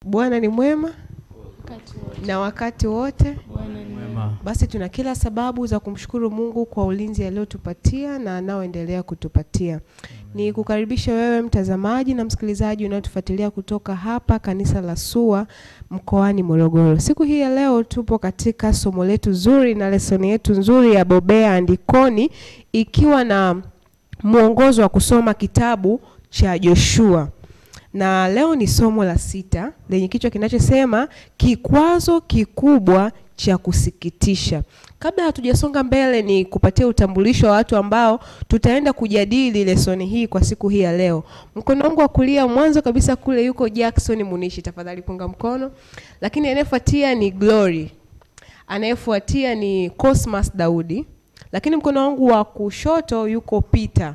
Bwana ni mwema na wakati wote. Basi tuna kila sababu za kumshukuru Mungu kwa ulinzi aliotupatia na anaoendelea kutupatia. Ni kukaribisha wewe mtazamaji na msikilizaji unaotufuatilia kutoka hapa kanisa la SUA mkoani Morogoro. Siku hii ya leo tupo katika somo letu zuri na lesoni yetu nzuri ya Bobea Andikoni, ikiwa na mwongozo wa kusoma kitabu cha Joshua. Na leo ni somo la 6 lenye kichwa kinachosema kikwazo kikubwa cha kusikitisha. Kabla hatujasonga mbele, ni kupatia utambulisho wa watu ambao tutaenda kujadili lesoni hii kwa siku hii ya leo. Mkono wangu wa kulia mwanzo kabisa kule yuko Jackson Munishi, tafadhali punga mkono. Lakini anayefuatia ni Glory. Anayefuatia ni Cosmas Daudi. Lakini mkono wangu wa kushoto yuko Peter.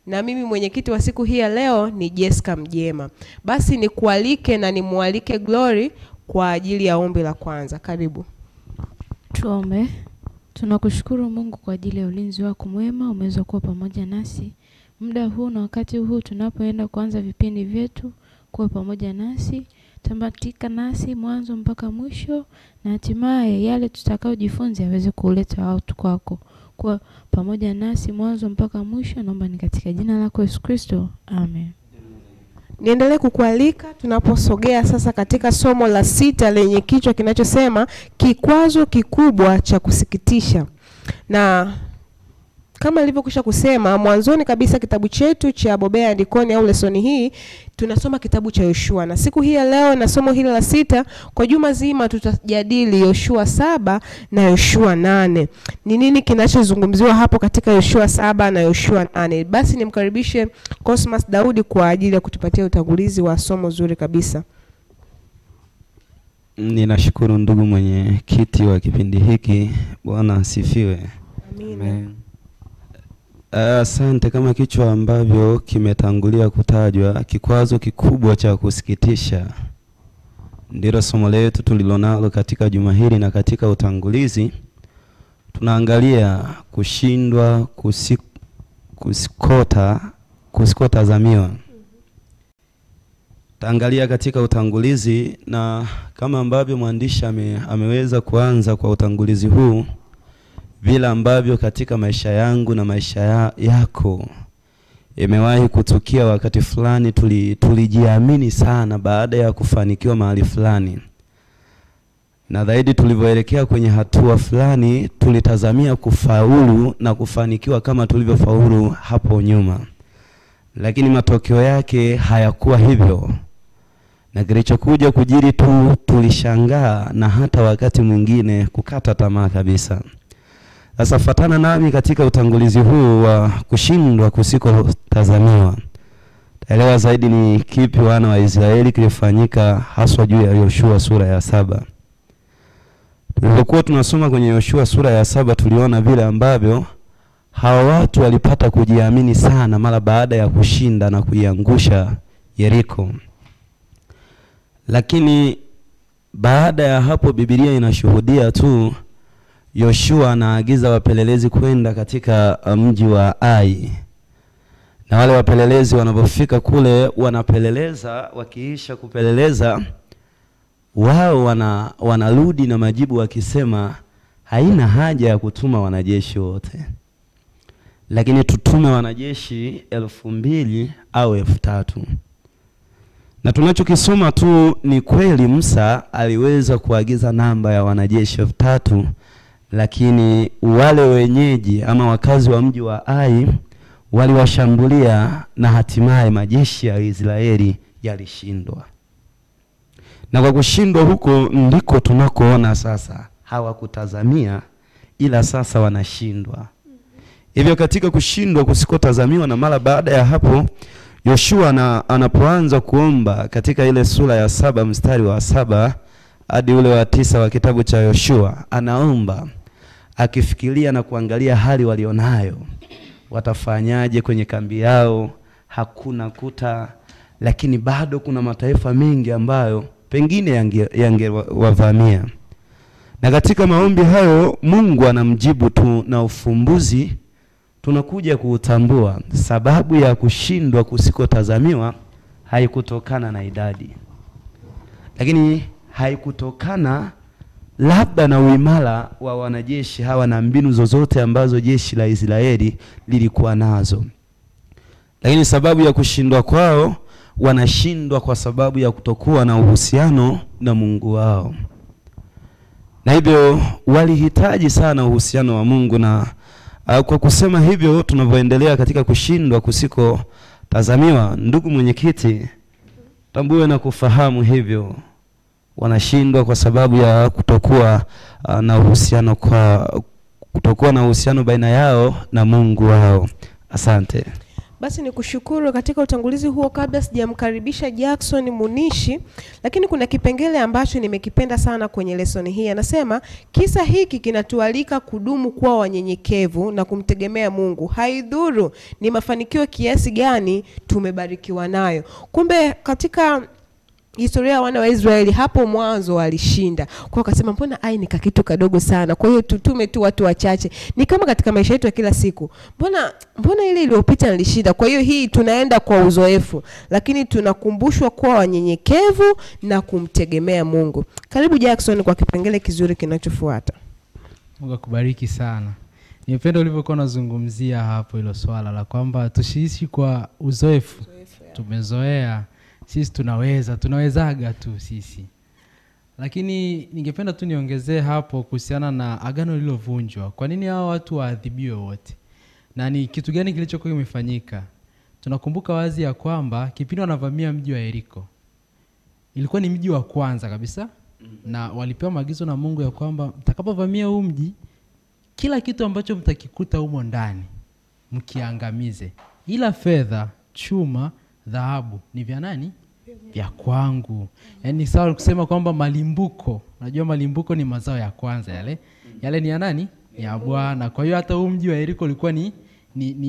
Na mimi mwenyekiti wa siku hii ya leo ni Jessica Mjema. Basi ni kualike na nimualike Glory kwa ajili ya ombi la kwanza. Karibu. Tuombe. Tunakushukuru Mungu kwa ajili ya ulinzi wako mwema, umeweza kuwa pamoja nasi muda huu na wakati huu tunapoenda kuanza vipindi vyetu. Kuwa pamoja nasi, tambatika nasi mwanzo mpaka mwisho, na hatimaye yale tutakayojifunza yaweze kuleta watu kwako. Kuwa pamoja nasi mwanzo mpaka mwisho, naomba ni katika jina lako Yesu Kristo. Amen. Niendelee kukualika tunaposogea sasa katika somo la 6 lenye kichwa kinachosema kikwazo kikubwa cha kusikitisha. Na kama nilivyokwisha kusema mwanzoni kabisa, kitabu chetu cha Bobea Andikoni au lesoni hii tunasoma kitabu cha Yoshua, na siku hii ya leo na somo hili la 6 kwa juma zima tutajadili Yoshua 7 na Yoshua 8. Ni nini kinachozungumziwa hapo katika Yoshua 7 na Yoshua 8? Basi nimkaribishe Cosmas Daudi kwa ajili ya kutupatia utangulizi wa somo zuri kabisa. Ninashukuru ndugu mwenye kiti wa kipindi hiki. Bwana asifiwe. Amen. Asante. Kama kichwa ambavyo kimetangulia kutajwa, kikwazo kikubwa cha kusikitisha, ndilo somo letu tulilonalo katika juma hili. Na katika utangulizi tunaangalia kushindwa kusikotazamiwa. Taangalia katika utangulizi, na kama ambavyo mwandishi ameweza kuanza kwa utangulizi huu, vile ambavyo katika maisha yangu na maisha yako imewahi kutukia wakati fulani tulijiamini sana baada ya kufanikiwa mahali fulani, na zaidi tulivyoelekea kwenye hatua fulani tulitazamia kufaulu na kufanikiwa kama tulivyofaulu hapo nyuma, lakini matokeo yake hayakuwa hivyo, na kilichokuja kujiri tulishangaa na hata wakati mwingine kukata tamaa kabisa. Sasa fatana nami katika utangulizi huu wa kushindwa kusikotazamiwa. Taelewa zaidi ni kipi wana wa Israeli kilifanyika haswa juu ya Yoshua sura ya 7. Tulipokuwa tunasoma kwenye Yoshua sura ya 7 tuliona vile ambavyo hawa watu walipata kujiamini sana mara baada ya kushinda na kuiangusha Yeriko. Lakini baada ya hapo Biblia inashuhudia tu Yoshua anaagiza wapelelezi kwenda katika mji wa Ai. Na wale wapelelezi wanapofika kule wanapeleleza, wakiisha kupeleleza wao wanarudi na majibu wakisema haina haja ya kutuma wanajeshi wote, lakini tutume wanajeshi 2,000 au 3,000. Na tunachokisoma tu ni kweli Musa aliweza kuagiza namba ya wanajeshi 3,000, lakini wale wenyeji ama wakazi wa mji wa Ai waliwashambulia na hatimaye majeshi ya Israeli yalishindwa. Na kwa kushindwa huko ndiko tunakoona sasa hawakutazamia, ila sasa wanashindwa. Hivyo katika kushindwa kusikotazamiwa, na mara baada ya hapo Yoshua anapoanza kuomba katika ile sura ya 7 mstari wa 7 hadi ule wa 9 wa kitabu cha Yoshua, anaomba akifikiria na kuangalia hali walionayo, watafanyaje kwenye kambi yao, hakuna kuta, lakini bado kuna mataifa mengi ambayo pengine yangewavamia. Na katika maombi hayo Mungu anamjibu tu, na ufumbuzi tunakuja kuutambua. Sababu ya kushindwa kusikotazamiwa haikutokana na idadi, lakini haikutokana labda na uimara wa wanajeshi hawa na mbinu zozote ambazo jeshi la Israeli lilikuwa nazo. Lakini sababu ya kushindwa kwao, wanashindwa kwa sababu ya kutokuwa na uhusiano na Mungu wao. Na hivyo walihitaji sana uhusiano wa Mungu, na kwa kusema hivyo tunavyoendelea katika kushindwa kusiko tazamiwa, ndugu mwenyekiti, tambue na kufahamu hivyo wanashindwa kwa sababu ya kutokuwa na uhusiano baina yao na Mungu wao. Asante. Basi nikushukuru katika utangulizi huo. Kabla sijamkaribisha Jackson Munishi, lakini kuna kipengele ambacho nimekipenda sana kwenye lesoni hii. Anasema kisa hiki kinatualika kudumu kuwa wanyenyekevu na kumtegemea Mungu. Haidhuru ni mafanikio kiasi gani tumebarikiwa nayo. Kumbe katika historia ya wana wa Israeli hapo mwanzo walishinda. Kwa akasema mbona ai ni kitu kadogo sana, kwa hiyo tutume tu watu wachache. Ni kama katika maisha yetu ya kila siku. Mbona ile iliyopita nilishinda, kwa hiyo hii tunaenda kwa uzoefu, lakini tunakumbushwa kuwa wanyenyekevu na kumtegemea Mungu. Karibu Jackson kwa kipengele kizuri kinachofuata. Mungu akubariki sana. Nipenda ulivyokuwa unazungumzia hapo hilo swala la kwamba tusiishi kwa uzoefu. Tumezoea sisi tunawezaga tu sisi. Lakini ningependa tu niongezee hapo kuhusiana na agano lililovunjwa. Kwa nini hao watu waadhibiwe wote? Na ni kitu gani kilichokuwa kimefanyika? Tunakumbuka wazi ya kwamba kipindi wanavamia mji wa Yeriko, ilikuwa ni mji wa kwanza kabisa, na walipewa maagizo na Mungu ya kwamba mtakapovamia huu mji, kila kitu ambacho mtakikuta humo ndani mkiangamize, ila fedha, chuma, dhahabu ni vya nani? Vya kwangu. Yaani sawa kusema kwamba malimbuko, unajua malimbuko ni mazao ya kwanza yale ni ya nani? Ya Bwana. Kwa hiyo hata huu mji wa Yeriko ulikuwa ni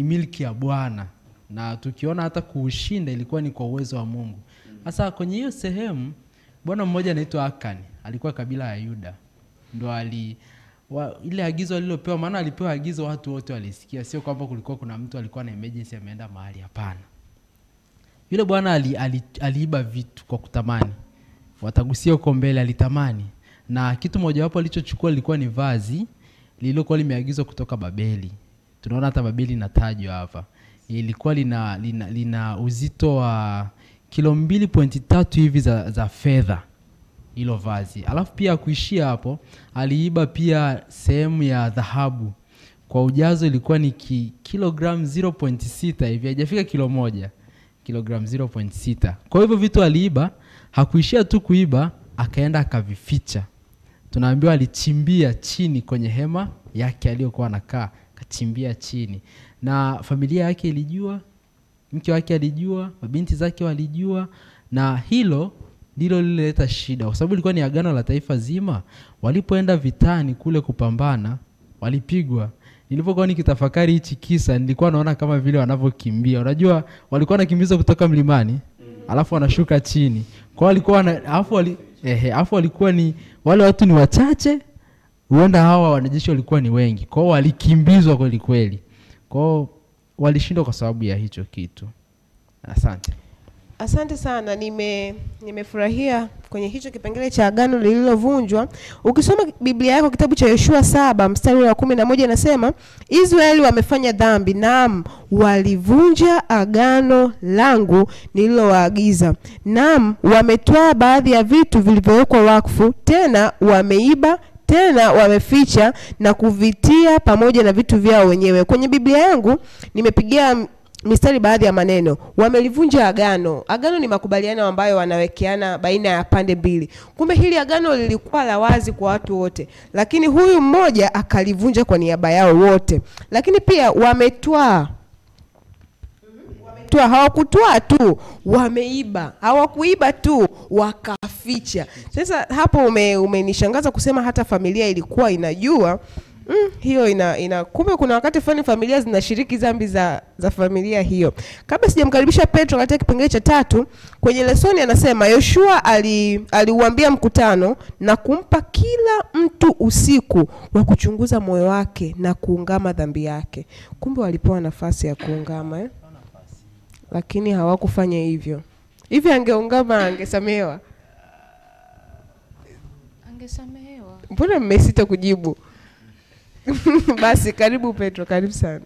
milki ya Bwana, na tukiona hata kuushinda ilikuwa ni kwa uwezo wa Mungu. Sasa kwenye hiyo sehemu, bwana mmoja anaitwa Akani, alikuwa kabila ya Yuda, ndo ile agizo alilopewa, maana alipewa agizo watu wote walisikia, sio kwamba kulikuwa kuna mtu alikuwa na emergency ameenda mahali, hapana. Yule bwana aliiba vitu kwa kutamani. Watagusia huko mbele, alitamani. Na kitu moja wapo alichochukua lilikuwa ni vazi lililokuwa limeagizwa kutoka Babeli. Tunaona hata Babeli inatajwa hapa. Ilikuwa lina uzito wa kilo 2.3 hivi za fedha hilo vazi. Alafu pia kuishia hapo, aliiba pia sehemu ya dhahabu. Kwa ujazo ilikuwa ni kilogram 0.6 hivi, haijafika kilo 1. Kilogram 0.6. Kwa hivyo vitu aliiba, hakuishia tu kuiba, akaenda akavificha. Tunaambiwa alichimbia chini kwenye hema yake aliyokuwa anakaa, kachimbia chini. Na familia yake ilijua, mke wake alijua, mabinti zake walijua, na hilo ndilo lilileta shida kwa sababu ilikuwa ni agano la taifa zima. Walipoenda vitani kule kupambana, walipigwa. Nilipokuwa nikitafakari hichi kisa, nilikuwa naona kama vile wanavyokimbia. Unajua walikuwa wanakimbizwa kutoka mlimani, alafu wanashuka chini. Kwa walikuwa alafu walikuwa ni wale watu ni wachache, huenda hawa wanajeshi walikuwa ni wengi. Kwa hiyo walikimbizwa kweli kweli. Kwa hiyo walishindwa kwa sababu ya hicho kitu. Asante. Asante sana, nimefurahia kwenye hicho kipengele cha agano lililovunjwa. Ukisoma Biblia yako kitabu cha Yoshua 7 mstari wa 11 inasema, Israeli wamefanya dhambi, naam walivunja agano langu nililowaagiza. Naam wametoa baadhi ya vitu vilivyowekwa wakfu, tena wameiba, tena wameficha na kuvitia pamoja na vitu vyao wenyewe. Kwenye Biblia yangu nimepigia mistari baadhi ya maneno. Wamelivunja agano. Agano ni makubaliano ambayo wanawekeana baina ya pande mbili. Kumbe hili agano lilikuwa la wazi kwa watu wote, lakini huyu mmoja akalivunja kwa niaba yao wote. Lakini pia wametwaa. Hawakutwaa tu, wameiba. Hawakuiba tu, wakaficha. Sasa hapo umenishangaza kusema hata familia ilikuwa inajua. Hiyo kumbe kuna wakati fulani familia zinashiriki dhambi za familia hiyo. Kabla sijamkaribisha Petro katika kipengele cha 3, kwenye lesoni anasema Yoshua aliuambia mkutano na kumpa kila mtu usiku wa kuchunguza moyo wake na kuungama dhambi yake. Kumbe walipewa nafasi ya kuungama lakini hawakufanya hivyo. Hivi angeungama angesamehewa? Wangesamehewa. Mbona mmesita kujibu? Basi karibu Petro, karibu sana.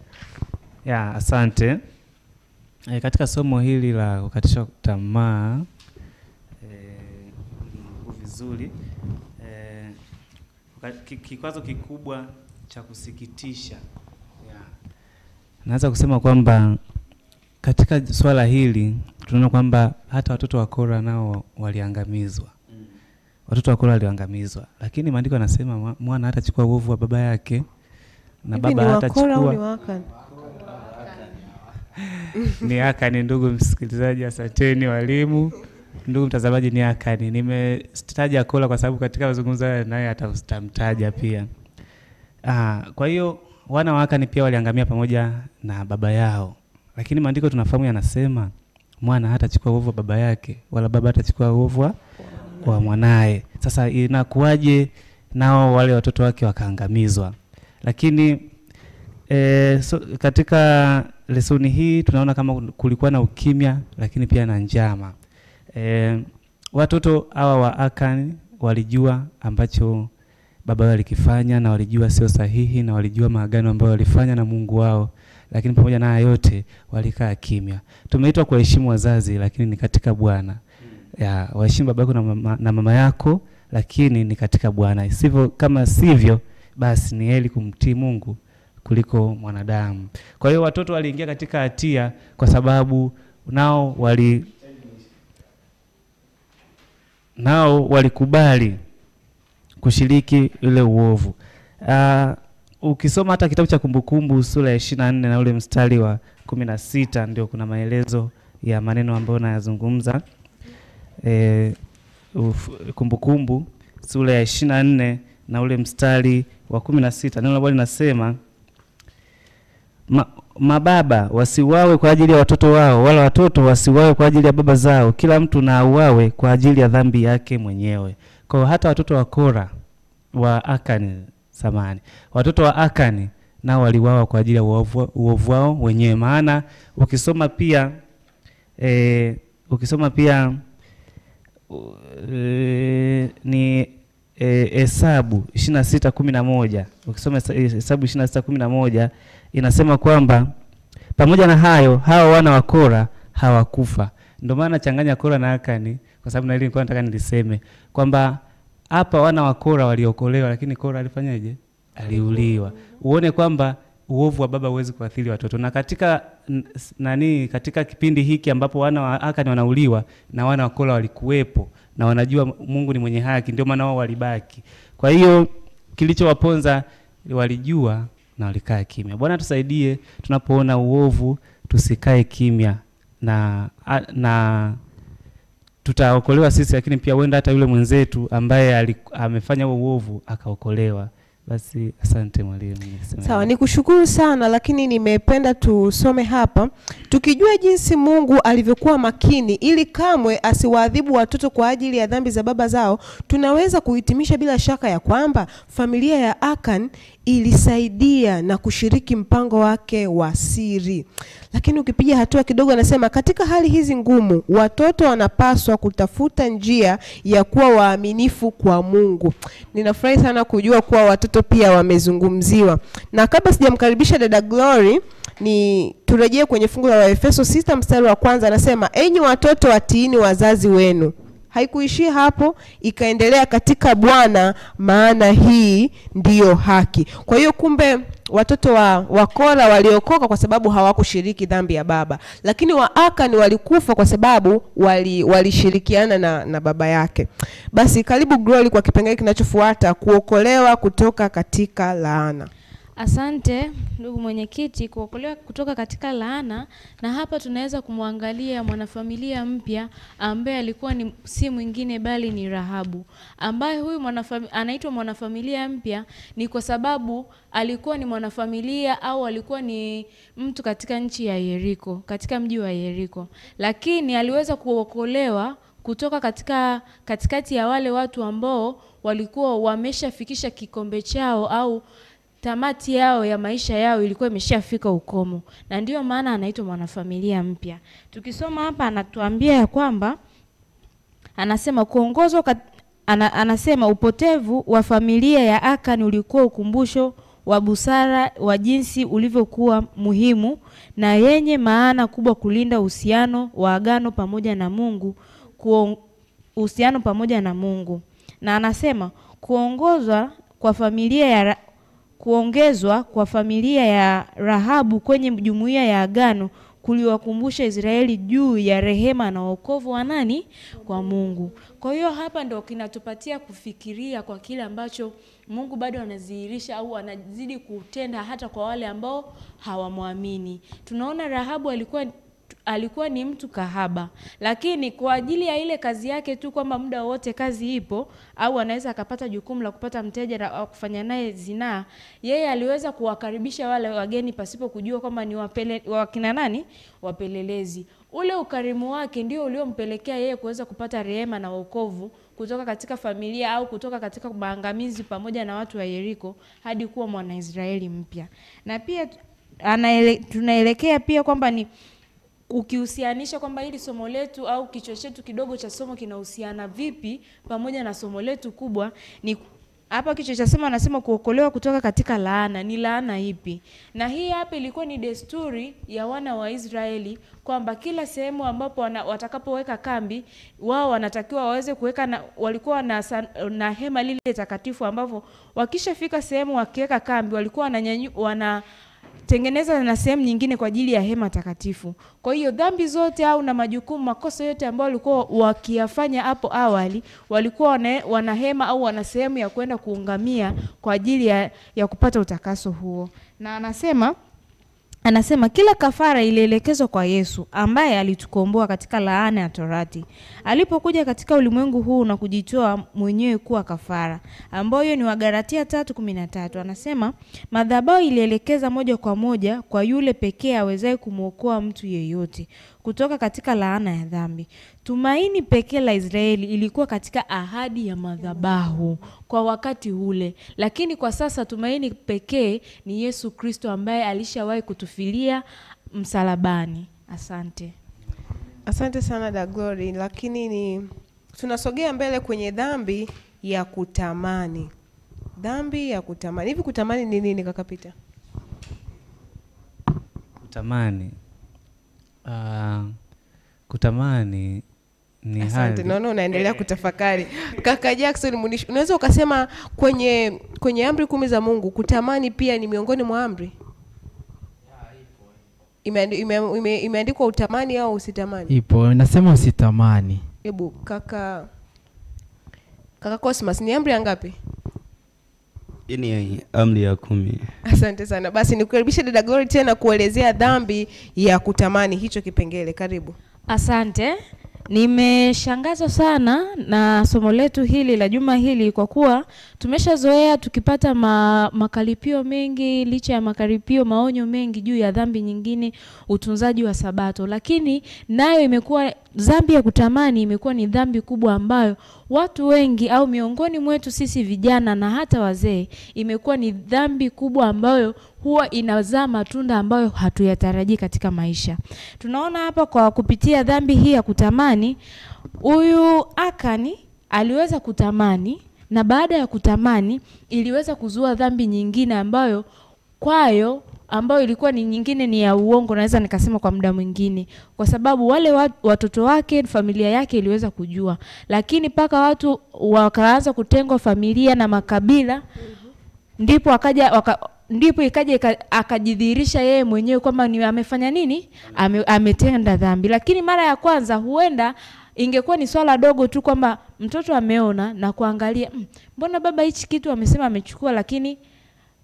Ya, asante. Katika somo hili la kukatisha tamaa vizuri, kikwazo kikubwa cha kusikitisha, naweza kusema kwamba katika swala hili tunaona kwamba hata watoto wa Kora nao waliangamizwa. Watoto wa Kora waliangamizwa, lakini maandiko yanasema mwana hatachukua uovu wa baba yake, na baba hatachukua. Ni Akani, ndugu msikilizaji, asanteni walimu. Ndugu mtazamaji, ni Akani. Nimestaja Kora kwa sababu katika mazungumzo naye atamtaja pia. Kwa hiyo wana wa Akani pia waliangamia pamoja na baba yao. Lakini maandiko tunafahamu yanasema mwana hatachukua uovu wa baba yake, wala baba hatachukua uovu wa mwanae. Sasa inakuwaje nao wale watoto wake wakaangamizwa? Lakini katika lesoni hii tunaona kama kulikuwa na ukimya, lakini pia na njama. Watoto hawa wa Akani walijua ambacho baba wao alikifanya, na walijua sio sahihi, na walijua maagano ambayo walifanya na Mungu wao, lakini pamoja na yote walikaa kimya. Tumeitwa kuheshimu wazazi, lakini ni katika Bwana. Waheshimu baba yako na mama yako, lakini ni katika Bwana. Sivyo, kama sivyo basi ni heri kumtii Mungu kuliko mwanadamu. Kwa hiyo watoto waliingia katika hatia kwa sababu nao walikubali kushiriki ile uovu. Ukisoma hata kitabu cha Kumbukumbu sura ya 24 na ule mstari wa 16 ndio kuna maelezo ya maneno ambayo nayazungumza. Kumbukumbu sura ya 24 na ule mstari wa 16, neno la Bwana linasema mababa wasiwawe kwa ajili ya watoto wao, wala watoto wasiwawe kwa ajili ya baba zao, kila mtu na auawe kwa ajili ya dhambi yake mwenyewe. Kwa hata watoto wa Kora wa Akani watoto wa Akani nao waliuawa kwa ajili ya uovu wao wenyewe. Maana ukisoma pia ni Hesabu 26:11. Ukisoma Hesabu 26:11 inasema kwamba pamoja na hayo hao wana wa Kora hawakufa. Ndio maana changanya Kora na Akani, kwa sababu na ile nilikuwa nataka niliseme kwamba hapa wana wa Kora waliokolewa, lakini Kora alifanyaje? Aliuliwa. Uone kwamba uovu wa baba huwezi kuathiri watoto. Na katika kipindi hiki ambapo wana wa Akani wanauliwa, na wana wa Kora walikuwepo na wanajua Mungu ni mwenye haki, ndio maana wao walibaki. Kwa hiyo kilichowaponza walijua na walikaa kimya. Bwana tusaidie, tunapoona uovu tusikae kimya, na tutaokolewa sisi, lakini pia wenda hata yule mwenzetu ambaye amefanya uovu akaokolewa. Basi asante mwalimu. Sawa, nikushukuru sana, lakini nimependa tusome hapa tukijua jinsi Mungu alivyokuwa makini ili kamwe asiwaadhibu watoto kwa ajili ya dhambi za baba zao. Tunaweza kuhitimisha bila shaka ya kwamba familia ya Akan ilisaidia na kushiriki mpango wake wa siri. Lakini ukipiga hatua kidogo, anasema katika hali hizi ngumu watoto wanapaswa kutafuta njia ya kuwa waaminifu kwa Mungu. Ninafurahi sana kujua kuwa watoto pia wamezungumziwa. Na kabla sijamkaribisha dada Glory, ni turejee kwenye fungu la Efeso 6 mstari wa 1. Anasema enyi watoto watiini wazazi wenu. Haikuishia hapo, ikaendelea katika Bwana, maana hii ndiyo haki. Kwa hiyo kumbe watoto wa Kora waliokoka kwa sababu hawakushiriki dhambi ya baba, lakini wa Akani walikufa kwa sababu walishirikiana na baba yake. Basi karibu Glory kwa kipengele kinachofuata, kuokolewa kutoka katika laana. Asante ndugu mwenyekiti, kuokolewa kutoka katika laana. Na hapa tunaweza kumwangalia mwanafamilia mpya ambaye alikuwa si mwingine bali ni Rahabu, ambaye huyu anaitwa mwanafamilia mpya ni kwa sababu alikuwa ni mwanafamilia au alikuwa ni mtu katika nchi ya Yeriko, katika mji wa Yeriko, lakini aliweza kuokolewa kutoka katikati ya wale watu ambao walikuwa wameshafikisha kikombe chao au tamati yao ya maisha yao ilikuwa imeshafika ukomo, na ndiyo maana anaitwa mwanafamilia mpya. Tukisoma hapa anatuambia ya kwamba anasema anasema upotevu wa familia ya Akani ulikuwa ukumbusho wa busara wa jinsi ulivyokuwa muhimu na yenye maana kubwa kulinda uhusiano wa agano pamoja na Mungu, Na anasema kuongezwa kwa familia ya Rahabu kwenye jumuiya ya agano kuliwakumbusha Israeli juu ya rehema na wokovu wa nani? Kwa Mungu. Kwa hiyo hapa ndio kinatupatia kufikiria kwa kile ambacho Mungu bado anadhihirisha au anazidi kutenda hata kwa wale ambao hawamwamini. Tunaona Rahabu alikuwa ni mtu kahaba, lakini kwa ajili ya ile kazi yake tu kwamba muda wote kazi ipo au anaweza akapata jukumu la kupata mteja au kufanya naye zinaa, yeye aliweza kuwakaribisha wale wageni pasipo kujua kwamba ni wakina nani? Wapelelezi. Ule ukarimu wake ndio uliompelekea yeye kuweza kupata rehema na wokovu kutoka katika familia au kutoka katika maangamizi pamoja na watu wa Yeriko hadi kuwa Mwanaisraeli mpya. Na pia tunaelekea pia kwamba ni ukihusianisha kwamba hili somo letu au kichwa chetu kidogo cha somo kinahusiana vipi pamoja na somo letu kubwa, ni hapa kichwa cha somo anasema kuokolewa kutoka katika laana. Ni laana ipi? Na hii hapa ilikuwa ni desturi ya wana wa Israeli kwamba kila sehemu ambapo watakapoweka kambi wao wanatakiwa waweze kuweka walikuwa na hema lile takatifu ambapo wakishafika sehemu wakiweka kambi walikuwa tengeneza na sehemu nyingine kwa ajili ya hema takatifu. Kwa hiyo dhambi zote au na majukumu makosa yote ambayo walikuwa wakiyafanya hapo awali, walikuwa wana hema au wana sehemu ya kwenda kuungamia kwa ajili ya kupata utakaso huo. Na anasema kila kafara ilielekezwa kwa Yesu ambaye alitukomboa katika laana ya Torati. Alipokuja katika ulimwengu huu na kujitoa mwenyewe kuwa kafara, ambayo ni Wagalatia 3:13. Anasema madhabahu ilielekeza moja kwa moja kwa yule pekee awezaye kumuokoa mtu yeyote kutoka katika laana ya dhambi. Tumaini pekee la Israeli ilikuwa katika ahadi ya madhabahu kwa wakati ule, lakini kwa sasa tumaini pekee ni Yesu Kristo ambaye alishawahi kutufilia msalabani. Asante. Asante sana da Glory, lakini tunasogea mbele kwenye dhambi ya kutamani. Dhambi ya kutamani. Hivi kutamani ni nini kaka Peter? Kutamani ni hali. Asante, naona unaendelea kutafakari. Kaka Jackson Munishi, unaweza ukasema kwenye amri 10 za Mungu kutamani pia ni miongoni mwa amri? Imeandikwa utamani au usitamani? Ipo, nasema usitamani. Hebu kaka Cosmas, ni amri ngapi? Ni amri ya 10. Asante sana. Basi nikukaribisha dada Glory tena kuelezea dhambi ya kutamani, hicho kipengele. Karibu. Asante. Nimeshangazwa sana na somo letu hili la juma hili kwa kuwa tumeshazoea tukipata makaripio mengi, licha ya makaripio maonyo mengi juu ya dhambi nyingine, utunzaji wa Sabato, lakini nayo imekuwa dhambi ya kutamani imekuwa ni dhambi kubwa ambayo watu wengi au miongoni mwetu sisi vijana na hata wazee imekuwa ni dhambi kubwa ambayo huwa inazaa matunda ambayo hatuyatarajii katika maisha. Tunaona hapa kwa kupitia dhambi hii ya kutamani, huyu Akani aliweza kutamani, na baada ya kutamani iliweza kuzua dhambi nyingine ambayo ilikuwa ni nyingine ni ya uongo, naweza nikasema kwa muda mwingine, kwa sababu wale watoto wake, familia yake iliweza kujua, lakini paka watu wakaanza kutengwa familia na makabila, ndipo ikaja akajidhihirisha yeye mwenyewe kwamba ni amefanya nini? Ametenda dhambi. Lakini mara ya kwanza huenda ingekuwa ni swala dogo tu kwamba mtoto ameona na kuangalia, mbona baba hichi kitu amesema amechukua, lakini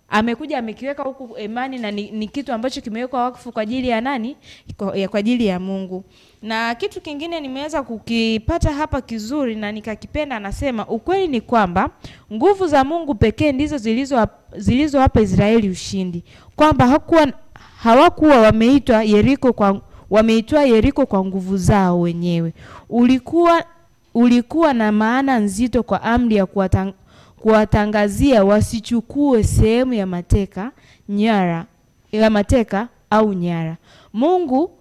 amekuja amekiweka huku imani na ni kitu ambacho kimewekwa wakfu kwa ajili ya nani? Kwa ajili ya Mungu. Na kitu kingine nimeweza kukipata hapa kizuri na nikakipenda, anasema ukweli ni kwamba nguvu za Mungu pekee ndizo zilizowapa Israeli ushindi, kwamba hawakuwa wameitwa Yeriko kwa nguvu zao wenyewe. Ulikuwa na maana nzito kwa amri ya kuwatangazia wasichukue sehemu ya mateka au nyara. Mungu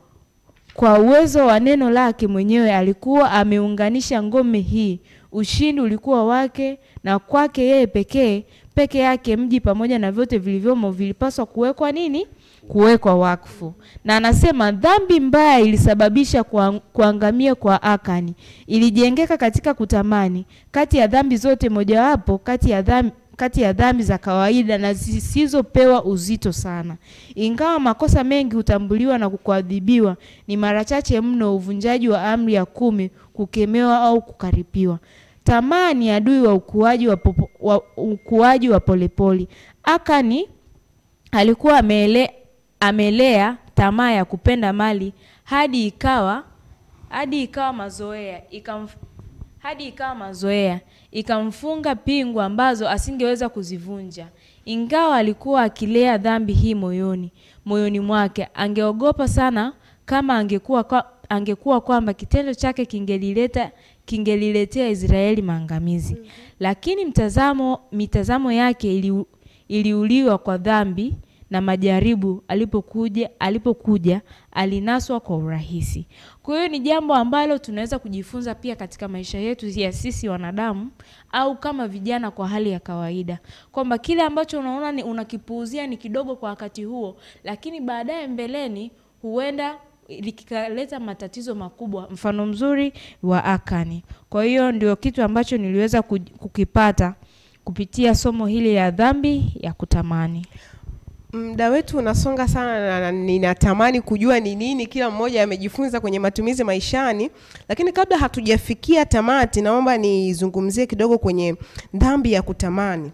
kwa uwezo wa neno lake mwenyewe alikuwa ameunganisha ngome hii ushindi ulikuwa wake, na kwake yeye peke yake mji pamoja na vyote vilivyomo vilipaswa kuwekwa nini? Kuwekwa wakfu. Na anasema dhambi mbaya ilisababisha kuangamia kwa Akani. Ilijengeka katika kutamani. Kati ya dhambi zote mojawapo kati ya dhambi za kawaida na zisizopewa uzito sana. Ingawa makosa mengi hutambuliwa na kuadhibiwa, ni mara chache mno uvunjaji wa amri ya 10 kukemewa au kukaripiwa. Tamaa ni adui wa ukuaji wa polepole. Akani alikuwa amelea tamaa ya kupenda mali hadi ikawa mazoea, ikamfunga pingu ambazo asingeweza kuzivunja. Ingawa alikuwa akilea dhambi hii moyoni mwake, angeogopa sana kama angekuwa kwamba kitendo chake kingeliletea Israeli maangamizi. Lakini mitazamo yake iliuliwa kwa dhambi na majaribu. Alipokuja alinaswa kwa urahisi. Kwa hiyo ni jambo ambalo tunaweza kujifunza pia katika maisha yetu ya sisi wanadamu au kama vijana kwa hali ya kawaida, kwamba kile ambacho unaona unakipuuzia ni kidogo kwa wakati huo, lakini baadaye mbeleni huenda likikaleta matatizo makubwa. Mfano mzuri wa Akani. Kwa hiyo ndio kitu ambacho niliweza kukipata kupitia somo hili la dhambi ya kutamani. Muda wetu unasonga sana na ninatamani kujua ni nini kila mmoja amejifunza kwenye matumizi maishani, lakini kabla hatujafikia tamati, naomba nizungumzie kidogo kwenye dhambi ya kutamani.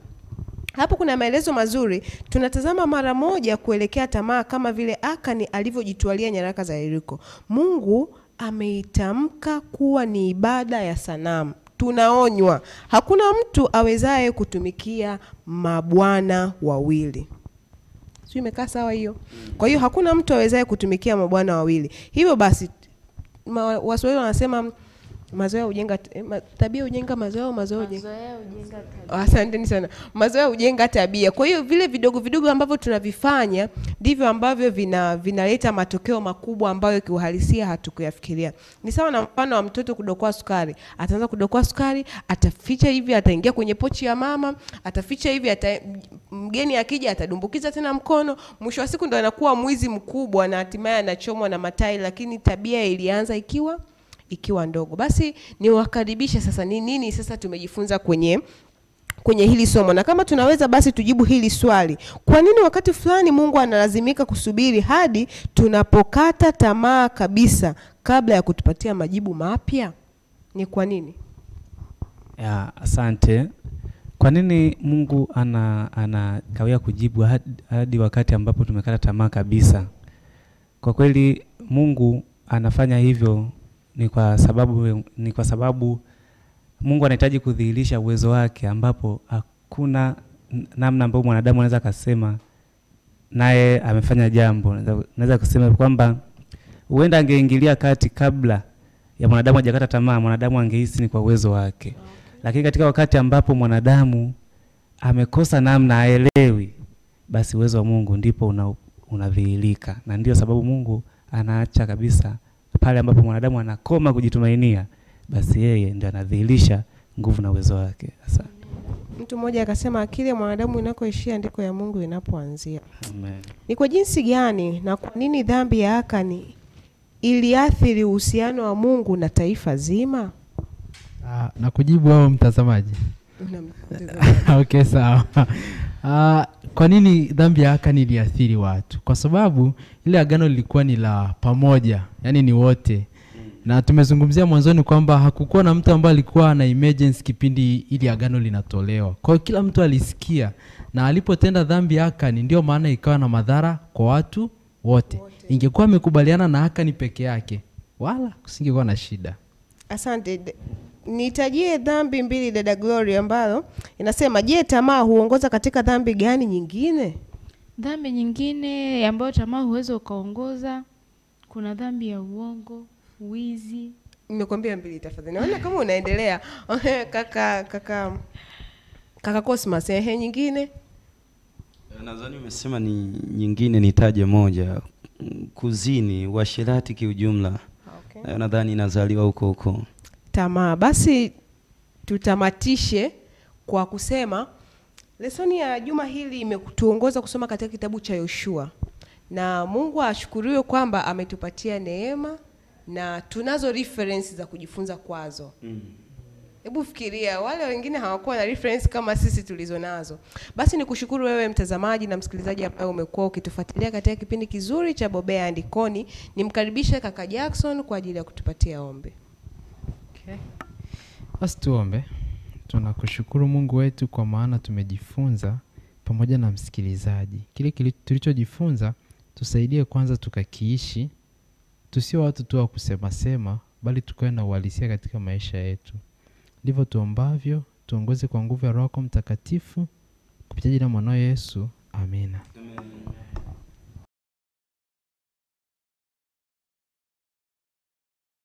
Hapo kuna maelezo mazuri. Tunatazama mara moja kuelekea tamaa kama vile Akani alivyojitwalia nyaraka za Yeriko. Mungu ameitamka kuwa ni ibada ya sanamu. Tunaonywa hakuna mtu awezaye kutumikia mabwana wawili. Sio, imekaa sawa hiyo? Kwa hiyo hakuna mtu awezaye kutumikia mabwana wawili. Hivyo basi Waswahili wanasema mazoea hujenga tabia, hujenga mazoea, mazoea hujenga tabia. Asanteni sana. Mazoea hujenga tabia. Kwa hiyo vile vidogo ambavyo tunavifanya ndivyo ambavyo vinaleta matokeo makubwa ambayo kiuhalisia hatukuyafikiria. Ni sawa na mfano wa mtoto kudokoa sukari. Ataanza kudokoa sukari, ataficha hivi, ataingia kwenye pochi ya mama, ataficha hivi, mgeni akija atadumbukiza tena mkono. Mwisho wa siku ndo anakuwa mwizi mkubwa na hatimaye anachomwa na matai, lakini tabia ilianza ikiwa ndogo. Basi niwakaribisha sasa, ni nini sasa tumejifunza kwenye hili somo, na kama tunaweza basi tujibu hili swali: kwa nini wakati fulani Mungu analazimika kusubiri hadi tunapokata tamaa kabisa kabla ya kutupatia majibu mapya? Ni kwa nini? Asante. Kwa nini Mungu anakawia kujibu hadi wakati ambapo tumekata tamaa kabisa? Kwa kweli Mungu anafanya hivyo ni kwa sababu Mungu anahitaji kudhihirisha uwezo wake, ambapo hakuna namna ambayo mwanadamu anaweza kusema naye amefanya jambo. Naweza kusema kwamba huenda angeingilia kati kabla ya mwanadamu hajakata tamaa, mwanadamu angehisi ni kwa uwezo wake. Okay. Lakini katika wakati ambapo mwanadamu amekosa namna, haelewi, basi uwezo wa Mungu ndipo unadhihirika. Na ndio sababu Mungu anaacha kabisa pale ambapo mwanadamu anakoma kujitumainia, basi yeye ndiye anadhihirisha nguvu na uwezo wake. Asante. Mtu mmoja akasema akili ya mwanadamu inakoishia ndiko ya Mungu inapoanzia. Amen. Ni kwa jinsi gani na kwa nini dhambi ya Akani iliathiri uhusiano wa Mungu na taifa zima? Na kujibu wao mtazamaji. Okay, sawa. Kwa nini dhambi ya Akani iliathiri watu? Kwa sababu ile agano lilikuwa ni la pamoja, yani ni wote. Na tumezungumzia mwanzoni kwamba hakukuwa na mtu ambaye alikuwa na emergency kipindi ili agano linatolewa. Kwa hiyo kila mtu alisikia, na alipotenda dhambi ya Akani ndio maana ikawa na madhara kwa watu wote. Ingekuwa amekubaliana na Akani peke yake, wala kusingekuwa na shida. Asante. Nitajie dhambi mbili dada Glory, ambalo inasema, je, tamaa huongoza katika dhambi gani nyingine? Dhambi nyingine ambayo tamaa huweza ukaongoza, kuna dhambi ya uongo, wizi. Nimekwambia mbili tafadhali. Naona kama unaendelea. Kaka Cosmas, nyingine? Nadhani umesema ni nyingine, nitaje moja. Kuzini, uasherati kiujumla. Okay. Nadhani inazaliwa huko. Tamaa. Basi tutamatishe kwa kusema lesoni ya juma hili imetuongoza kusoma katika kitabu cha Yoshua, na Mungu ashukuriwe kwamba ametupatia neema na tunazo reference za kujifunza kwazo. Hebu fikiria wale wengine hawakuwa na reference kama sisi tulizo nazo. Basi nikushukuru wewe mtazamaji na msikilizaji ambaye umekuwa ukitufuatilia katika kipindi kizuri cha Bobea Andikoni. Nimkaribishe kaka Jackson kwa ajili ya kutupatia ombi. Okay. Basi tuombe. Tunakushukuru Mungu wetu kwa maana tumejifunza pamoja na msikilizaji. Kile tulichojifunza tusaidie kwanza tukakiishi. Tusio watu tu wa kusema sema, bali tukae na uhalisia katika maisha yetu. Ndivyo tuombavyo, tuongoze kwa nguvu ya Roho Mtakatifu kupitia jina la Mwanao Yesu. Amina.